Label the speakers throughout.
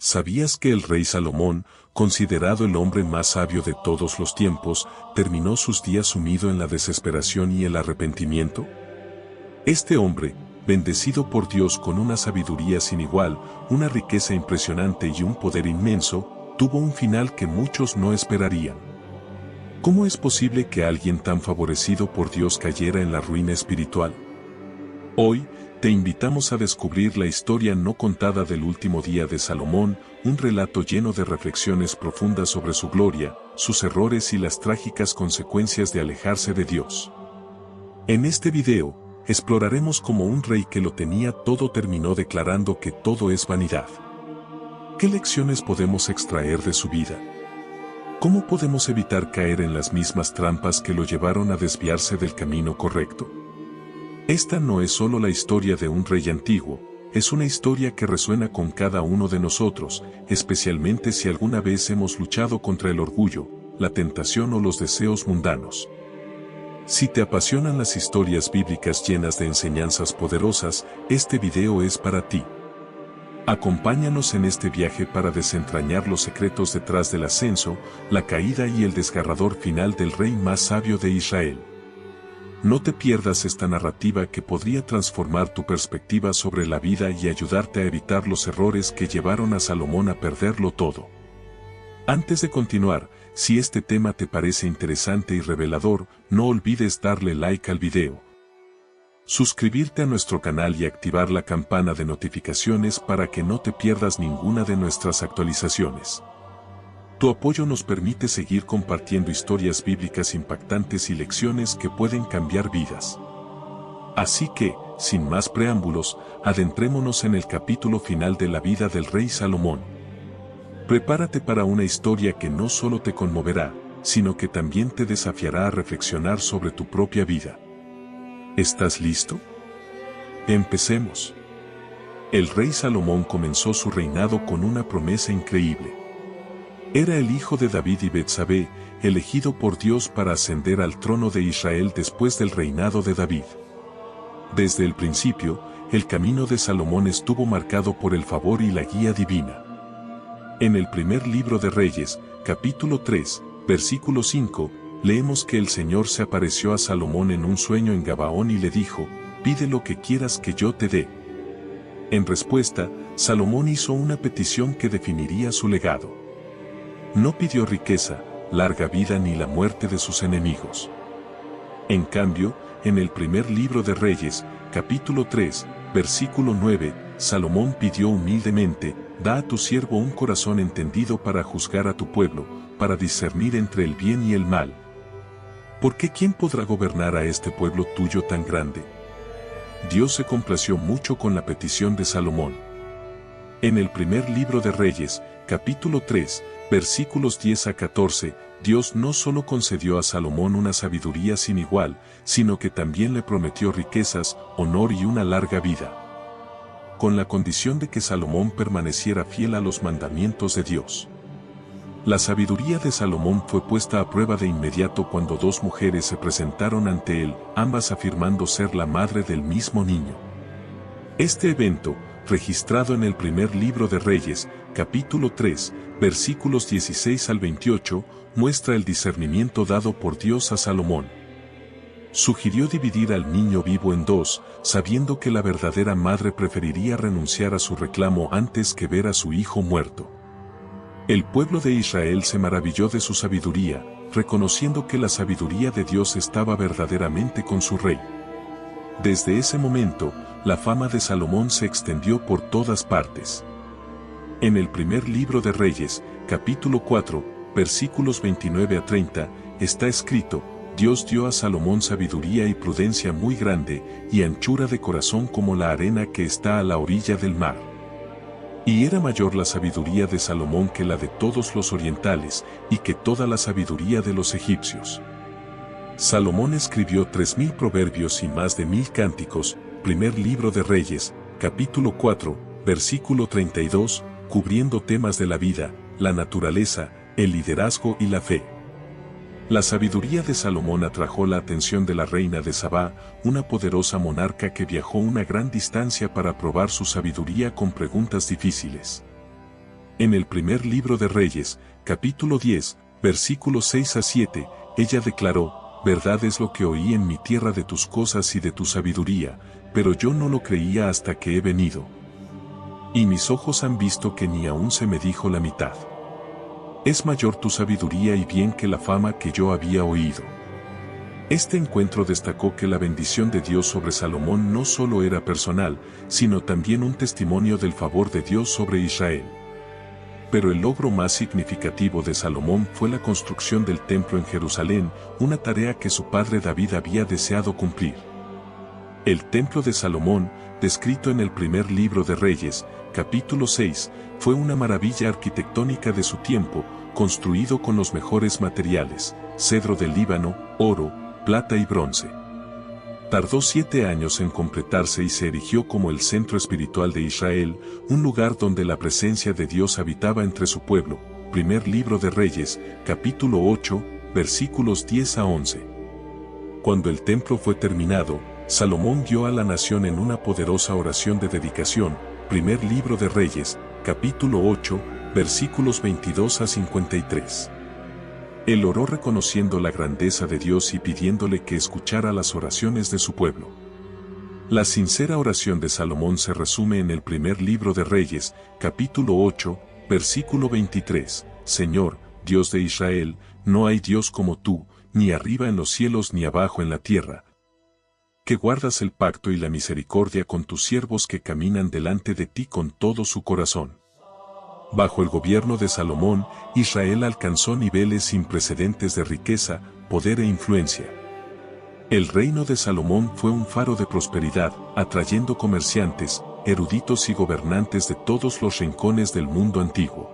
Speaker 1: ¿Sabías que el rey Salomón, considerado el hombre más sabio de todos los tiempos, terminó sus días sumido en la desesperación y el arrepentimiento? Este hombre, bendecido por Dios con una sabiduría sin igual, una riqueza impresionante y un poder inmenso, tuvo un final que muchos no esperarían. ¿Cómo es posible que alguien tan favorecido por Dios cayera en la ruina espiritual? Hoy, te invitamos a descubrir la historia no contada del último día de Salomón, un relato lleno de reflexiones profundas sobre su gloria, sus errores y las trágicas consecuencias de alejarse de Dios. En este video, exploraremos cómo un rey que lo tenía todo terminó declarando que todo es vanidad. ¿Qué lecciones podemos extraer de su vida? ¿Cómo podemos evitar caer en las mismas trampas que lo llevaron a desviarse del camino correcto? Esta no es solo la historia de un rey antiguo, es una historia que resuena con cada uno de nosotros, especialmente si alguna vez hemos luchado contra el orgullo, la tentación o los deseos mundanos. Si te apasionan las historias bíblicas llenas de enseñanzas poderosas, este video es para ti. Acompáñanos en este viaje para desentrañar los secretos detrás del ascenso, la caída y el desgarrador final del rey más sabio de Israel. No te pierdas esta narrativa que podría transformar tu perspectiva sobre la vida y ayudarte a evitar los errores que llevaron a Salomón a perderlo todo. Antes de continuar, si este tema te parece interesante y revelador, no olvides darle like al video, suscribirte a nuestro canal y activar la campana de notificaciones para que no te pierdas ninguna de nuestras actualizaciones. Tu apoyo nos permite seguir compartiendo historias bíblicas impactantes y lecciones que pueden cambiar vidas. Así que, sin más preámbulos, adentrémonos en el capítulo final de la vida del rey Salomón. Prepárate para una historia que no solo te conmoverá, sino que también te desafiará a reflexionar sobre tu propia vida. ¿Estás listo? Empecemos. El rey Salomón comenzó su reinado con una promesa increíble. Era el hijo de David y Betsabé, elegido por Dios para ascender al trono de Israel después del reinado de David. Desde el principio, el camino de Salomón estuvo marcado por el favor y la guía divina. En el primer libro de Reyes, capítulo 3, versículo 5, leemos que el Señor se apareció a Salomón en un sueño en Gabaón y le dijo: «Pide lo que quieras que yo te dé». En respuesta, Salomón hizo una petición que definiría su legado. No pidió riqueza, larga vida ni la muerte de sus enemigos. En cambio, en el primer libro de Reyes, capítulo 3, versículo 9, Salomón pidió humildemente: «Da a tu siervo un corazón entendido para juzgar a tu pueblo, para discernir entre el bien y el mal. Porque ¿quién podrá gobernar a este pueblo tuyo tan grande?». Dios se complació mucho con la petición de Salomón. En el primer libro de Reyes, capítulo 3, versículos 10 a 14, Dios no solo concedió a Salomón una sabiduría sin igual, sino que también le prometió riquezas, honor y una larga vida, con la condición de que Salomón permaneciera fiel a los mandamientos de Dios. La sabiduría de Salomón fue puesta a prueba de inmediato cuando dos mujeres se presentaron ante él, ambas afirmando ser la madre del mismo niño. Este evento, registrado en el primer libro de Reyes, capítulo 3, versículos 16 al 28, muestra el discernimiento dado por Dios a Salomón. Sugirió dividir al niño vivo en dos, sabiendo que la verdadera madre preferiría renunciar a su reclamo antes que ver a su hijo muerto. El pueblo de Israel se maravilló de su sabiduría, reconociendo que la sabiduría de Dios estaba verdaderamente con su rey. Desde ese momento, la fama de Salomón se extendió por todas partes. En el primer libro de Reyes, capítulo 4, versículos 29 a 30, está escrito: «Dios dio a Salomón sabiduría y prudencia muy grande, y anchura de corazón como la arena que está a la orilla del mar. Y era mayor la sabiduría de Salomón que la de todos los orientales, y que toda la sabiduría de los egipcios». Salomón escribió 3000 proverbios y más de 1000 cánticos. Primer libro de Reyes, capítulo 4, versículo 32, cubriendo temas de la vida, la naturaleza, el liderazgo y la fe. La sabiduría de Salomón atrajo la atención de la reina de Sabá, una poderosa monarca que viajó una gran distancia para probar su sabiduría con preguntas difíciles. En el primer libro de Reyes, capítulo 10, versículos 6 a 7, ella declaró: verdad es lo que oí en mi tierra de tus cosas y de tu sabiduría, pero yo no lo creía hasta que he venido. Y mis ojos han visto que ni aún se me dijo la mitad. Es mayor tu sabiduría y bien que la fama que yo había oído. Este encuentro destacó que la bendición de Dios sobre Salomón no solo era personal, sino también un testimonio del favor de Dios sobre Israel. Pero el logro más significativo de Salomón fue la construcción del templo en Jerusalén, una tarea que su padre David había deseado cumplir. El templo de Salomón, descrito en el primer libro de Reyes, capítulo 6, fue una maravilla arquitectónica de su tiempo, construido con los mejores materiales: cedro del Líbano, oro, plata y bronce. Tardó 7 años en completarse y se erigió como el centro espiritual de Israel, un lugar donde la presencia de Dios habitaba entre su pueblo. Primer libro de Reyes, capítulo 8, versículos 10 a 11. Cuando el templo fue terminado, Salomón guió a la nación en una poderosa oración de dedicación. Primer libro de Reyes, capítulo 8, versículos 22 a 53. Él oró reconociendo la grandeza de Dios y pidiéndole que escuchara las oraciones de su pueblo. La sincera oración de Salomón se resume en el primer libro de Reyes, capítulo 8, versículo 23. Señor, Dios de Israel, no hay Dios como tú, ni arriba en los cielos ni abajo en la tierra, que guardas el pacto y la misericordia con tus siervos que caminan delante de ti con todo su corazón. Bajo el gobierno de Salomón, Israel alcanzó niveles sin precedentes de riqueza, poder e influencia. El reino de Salomón fue un faro de prosperidad, atrayendo comerciantes, eruditos y gobernantes de todos los rincones del mundo antiguo.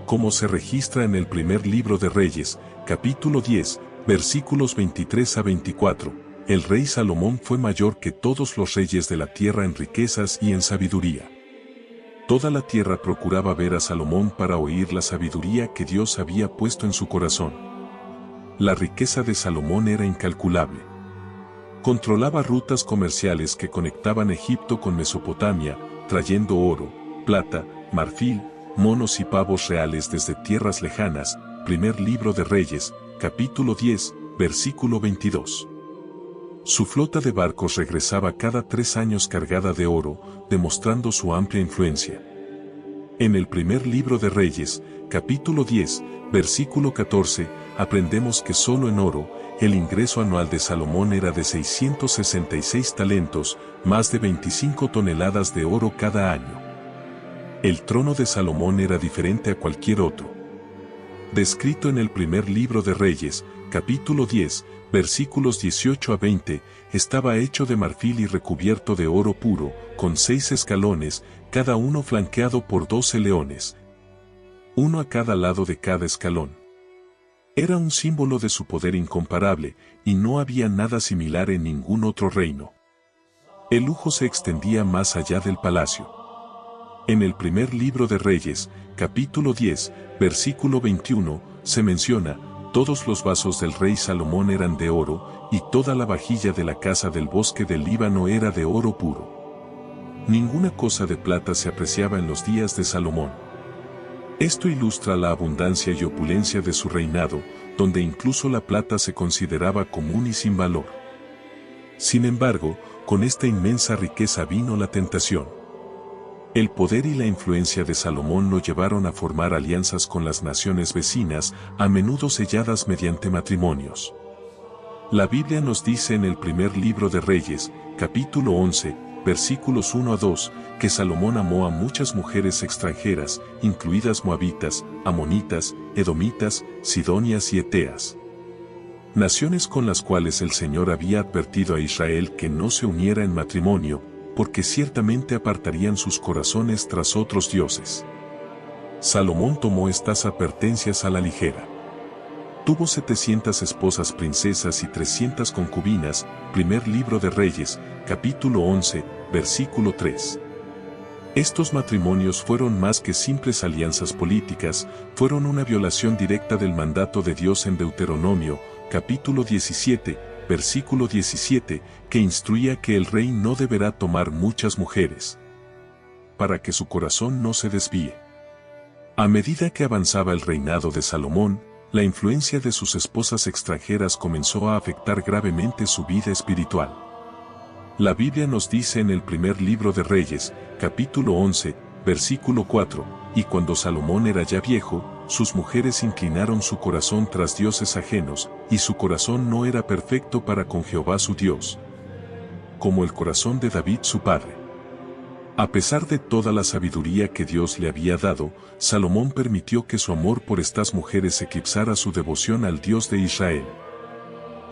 Speaker 1: Como se registra en el primer libro de Reyes, capítulo 10, versículos 23 a 24, el rey Salomón fue mayor que todos los reyes de la tierra en riquezas y en sabiduría. Toda la tierra procuraba ver a Salomón para oír la sabiduría que Dios había puesto en su corazón. La riqueza de Salomón era incalculable. Controlaba rutas comerciales que conectaban Egipto con Mesopotamia, trayendo oro, plata, marfil, monos y pavos reales desde tierras lejanas. Primer libro de Reyes, capítulo 10, versículo 22. Su flota de barcos regresaba cada 3 años cargada de oro, demostrando su amplia influencia. En el primer libro de Reyes, capítulo 10, versículo 14, aprendemos que solo en oro, el ingreso anual de Salomón era de 666 talentos, más de 25 toneladas de oro cada año. El trono de Salomón era diferente a cualquier otro. Descrito en el primer libro de Reyes, capítulo 10, versículos 18 a 20, estaba hecho de marfil y recubierto de oro puro, con 6 escalones, cada uno flanqueado por 12 leones, uno a cada lado de cada escalón. Era un símbolo de su poder incomparable, y no había nada similar en ningún otro reino. El lujo se extendía más allá del palacio. En el primer libro de Reyes, capítulo 10, versículo 21, se menciona: todos los vasos del rey Salomón eran de oro, y toda la vajilla de la casa del bosque del Líbano era de oro puro. Ninguna cosa de plata se apreciaba en los días de Salomón. Esto ilustra la abundancia y opulencia de su reinado, donde incluso la plata se consideraba común y sin valor. Sin embargo, con esta inmensa riqueza vino la tentación. El poder y la influencia de Salomón lo llevaron a formar alianzas con las naciones vecinas, a menudo selladas mediante matrimonios. La Biblia nos dice en el primer libro de Reyes, capítulo 11, versículos 1 a 2, que Salomón amó a muchas mujeres extranjeras, incluidas moabitas, amonitas, edomitas, sidonias y eteas. Naciones con las cuales el Señor había advertido a Israel que no se uniera en matrimonio, porque ciertamente apartarían sus corazones tras otros dioses. Salomón tomó estas advertencias a la ligera. Tuvo 700 esposas princesas y 300 concubinas. Primer libro de Reyes, capítulo 11, versículo 3. Estos matrimonios fueron más que simples alianzas políticas, fueron una violación directa del mandato de Dios en Deuteronomio, capítulo 17, versículo 17, que instruía que el rey no deberá tomar muchas mujeres, para que su corazón no se desvíe. A medida que avanzaba el reinado de Salomón, la influencia de sus esposas extranjeras comenzó a afectar gravemente su vida espiritual. La Biblia nos dice en el primer libro de Reyes, capítulo 11, versículo 4, y cuando Salomón era ya viejo, sus mujeres inclinaron su corazón tras dioses ajenos, y su corazón no era perfecto para con Jehová su Dios, como el corazón de David su padre. A pesar de toda la sabiduría que Dios le había dado, Salomón permitió que su amor por estas mujeres eclipsara su devoción al Dios de Israel.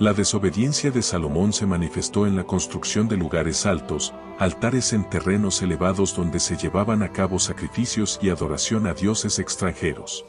Speaker 1: La desobediencia de Salomón se manifestó en la construcción de lugares altos, altares en terrenos elevados donde se llevaban a cabo sacrificios y adoración a dioses extranjeros.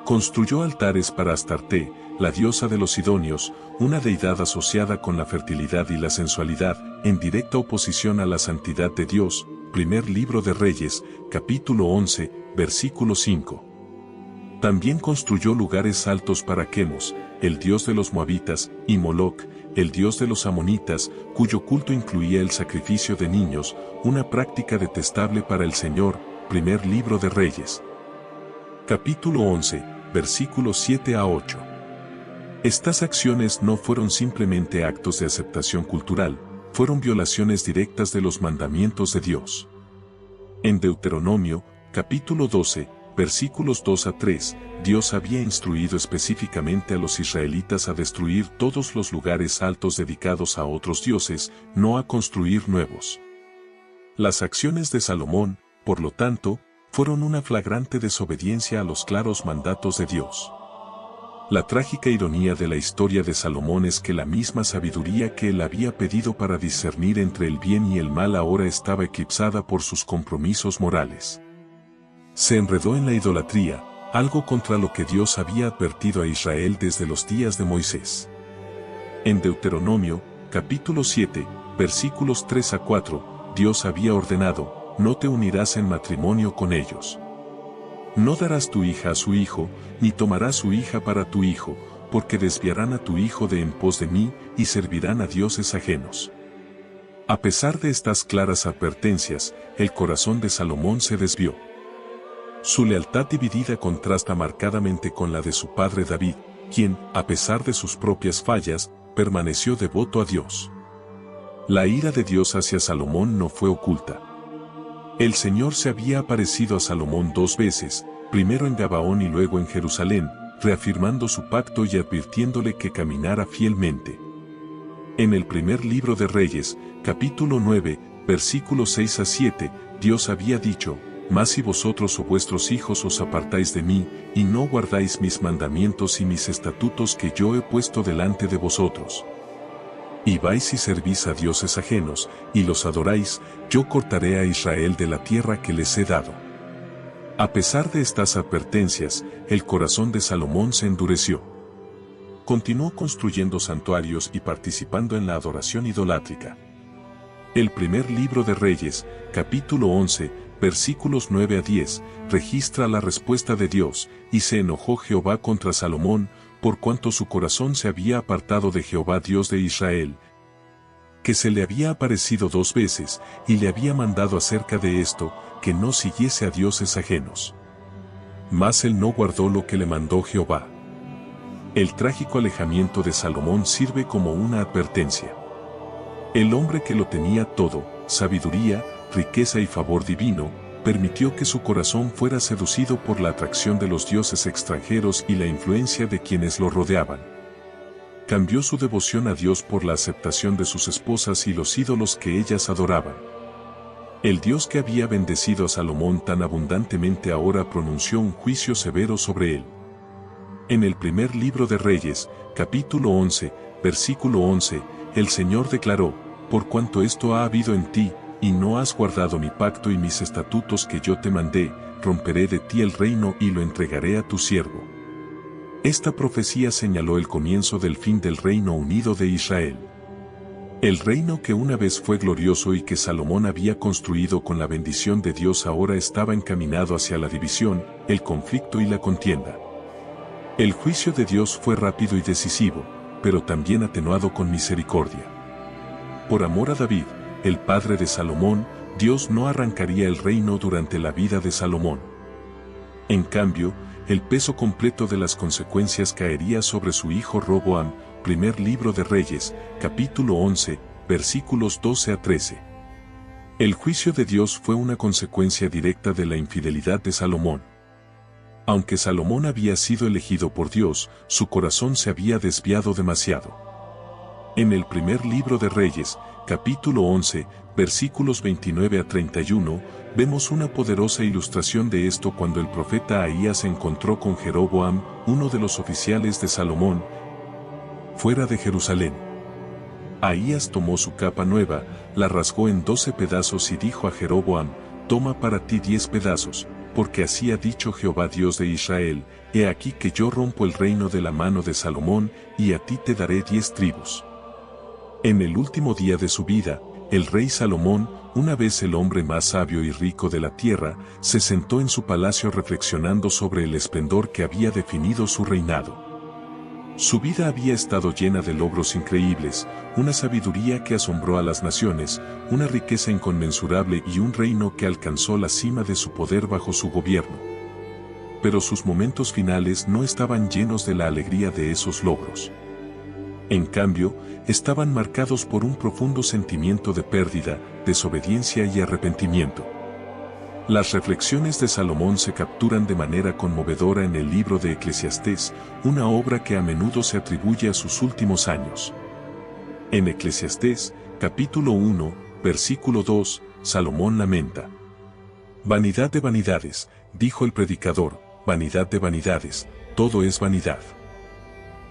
Speaker 1: Construyó altares para Astarte, la diosa de los sidonios, una deidad asociada con la fertilidad y la sensualidad, en directa oposición a la santidad de Dios. Primer libro de Reyes, capítulo 11, versículo 5. También construyó lugares altos para Quemos, el dios de los moabitas, y Moloc, el dios de los amonitas, cuyo culto incluía el sacrificio de niños, una práctica detestable para el Señor. Primer libro de Reyes, capítulo 11, versículos 7 a 8. Estas acciones no fueron simplemente actos de aceptación cultural, fueron violaciones directas de los mandamientos de Dios. En Deuteronomio, capítulo 12, versículos 2 a 3, Dios había instruido específicamente a los israelitas a destruir todos los lugares altos dedicados a otros dioses, no a construir nuevos. Las acciones de Salomón, por lo tanto, fueron una flagrante desobediencia a los claros mandatos de Dios. La trágica ironía de la historia de Salomón es que la misma sabiduría que él había pedido para discernir entre el bien y el mal ahora estaba eclipsada por sus compromisos morales. Se enredó en la idolatría, algo contra lo que Dios había advertido a Israel desde los días de Moisés. En Deuteronomio, capítulo 7, versículos 3 a 4, Dios había ordenado: no te unirás en matrimonio con ellos. No darás tu hija a su hijo, ni tomarás su hija para tu hijo, porque desviarán a tu hijo de en pos de mí, y servirán a dioses ajenos. A pesar de estas claras advertencias, el corazón de Salomón se desvió. Su lealtad dividida contrasta marcadamente con la de su padre David, quien, a pesar de sus propias fallas, permaneció devoto a Dios. La ira de Dios hacia Salomón no fue oculta. El Señor se había aparecido a Salomón 2 veces, primero en Gabaón y luego en Jerusalén, reafirmando su pacto y advirtiéndole que caminara fielmente. En el primer libro de Reyes, capítulo 9, versículos 6 a 7, Dios había dicho: mas si vosotros o vuestros hijos os apartáis de mí, y no guardáis mis mandamientos y mis estatutos que yo he puesto delante de vosotros, y vais y servís a dioses ajenos, y los adoráis, yo cortaré a Israel de la tierra que les he dado. A pesar de estas advertencias, el corazón de Salomón se endureció. Continuó construyendo santuarios y participando en la adoración idolátrica. El primer libro de Reyes, capítulo 11, versículos 9 a 10, registra la respuesta de Dios: y se enojó Jehová contra Salomón, por cuanto su corazón se había apartado de Jehová Dios de Israel, que se le había aparecido 2 veces, y le había mandado acerca de esto, que no siguiese a dioses ajenos. Mas él no guardó lo que le mandó Jehová. El trágico alejamiento de Salomón sirve como una advertencia. El hombre que lo tenía todo, sabiduría, riqueza y favor divino, permitió que su corazón fuera seducido por la atracción de los dioses extranjeros y la influencia de quienes lo rodeaban. Cambió su devoción a Dios por la aceptación de sus esposas y los ídolos que ellas adoraban. El Dios que había bendecido a Salomón tan abundantemente ahora pronunció un juicio severo sobre él. En el primer libro de Reyes, capítulo 11, versículo 11, el Señor declaró: por cuanto esto ha habido en ti, y no has guardado mi pacto y mis estatutos que yo te mandé, romperé de ti el reino y lo entregaré a tu siervo. Esta profecía señaló el comienzo del fin del Reino Unido de Israel. El reino que una vez fue glorioso y que Salomón había construido con la bendición de Dios ahora estaba encaminado hacia la división, el conflicto y la contienda. El juicio de Dios fue rápido y decisivo, pero también atenuado con misericordia. Por amor a David, el padre de Salomón, Dios no arrancaría el reino durante la vida de Salomón. En cambio, el peso completo de las consecuencias caería sobre su hijo Roboam. Primer libro de Reyes, capítulo 11, versículos 12 a 13. El juicio de Dios fue una consecuencia directa de la infidelidad de Salomón. Aunque Salomón había sido elegido por Dios, su corazón se había desviado demasiado. En el primer libro de Reyes, capítulo 11, versículos 29 a 31, vemos una poderosa ilustración de esto cuando el profeta Ahías se encontró con Jeroboam, uno de los oficiales de Salomón, fuera de Jerusalén. Ahías tomó su capa nueva, la rasgó en 12 pedazos y dijo a Jeroboam: toma para ti 10 pedazos, porque así ha dicho Jehová Dios de Israel: he aquí que yo rompo el reino de la mano de Salomón, y a ti te daré 10 tribus. En el último día de su vida, el rey Salomón, una vez el hombre más sabio y rico de la tierra, se sentó en su palacio reflexionando sobre el esplendor que había definido su reinado. Su vida había estado llena de logros increíbles, una sabiduría que asombró a las naciones, una riqueza inconmensurable y un reino que alcanzó la cima de su poder bajo su gobierno. Pero sus momentos finales no estaban llenos de la alegría de esos logros. En cambio, estaban marcados por un profundo sentimiento de pérdida, desobediencia y arrepentimiento. Las reflexiones de Salomón se capturan de manera conmovedora en el libro de Eclesiastés, una obra que a menudo se atribuye a sus últimos años. En Eclesiastés, capítulo 1, versículo 2, Salomón lamenta: vanidad de vanidades, dijo el predicador, vanidad de vanidades, todo es vanidad.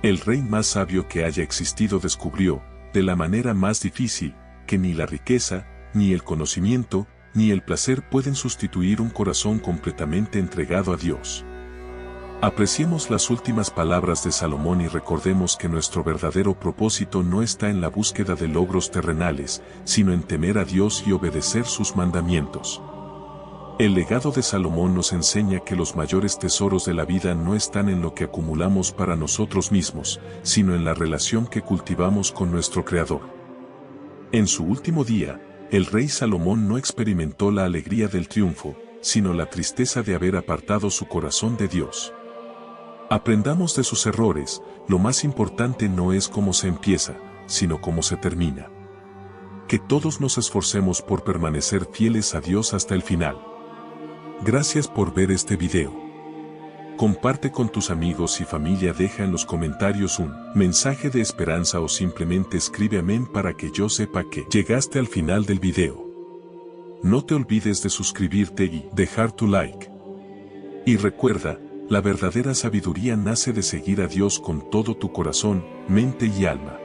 Speaker 1: El rey más sabio que haya existido descubrió, de la manera más difícil, que ni la riqueza, ni el conocimiento, ni el placer pueden sustituir un corazón completamente entregado a Dios. Apreciemos las últimas palabras de Salomón y recordemos que nuestro verdadero propósito no está en la búsqueda de logros terrenales, sino en temer a Dios y obedecer sus mandamientos. El legado de Salomón nos enseña que los mayores tesoros de la vida no están en lo que acumulamos para nosotros mismos, sino en la relación que cultivamos con nuestro Creador. En su último día, el rey Salomón no experimentó la alegría del triunfo, sino la tristeza de haber apartado su corazón de Dios. Aprendamos de sus errores. Lo más importante no es cómo se empieza, sino cómo se termina. Que todos nos esforcemos por permanecer fieles a Dios hasta el final. Gracias por ver este video. Comparte con tus amigos y familia, deja en los comentarios un mensaje de esperanza o simplemente escribe amén para que yo sepa que llegaste al final del video. No te olvides de suscribirte y dejar tu like. Y recuerda, la verdadera sabiduría nace de seguir a Dios con todo tu corazón, mente y alma.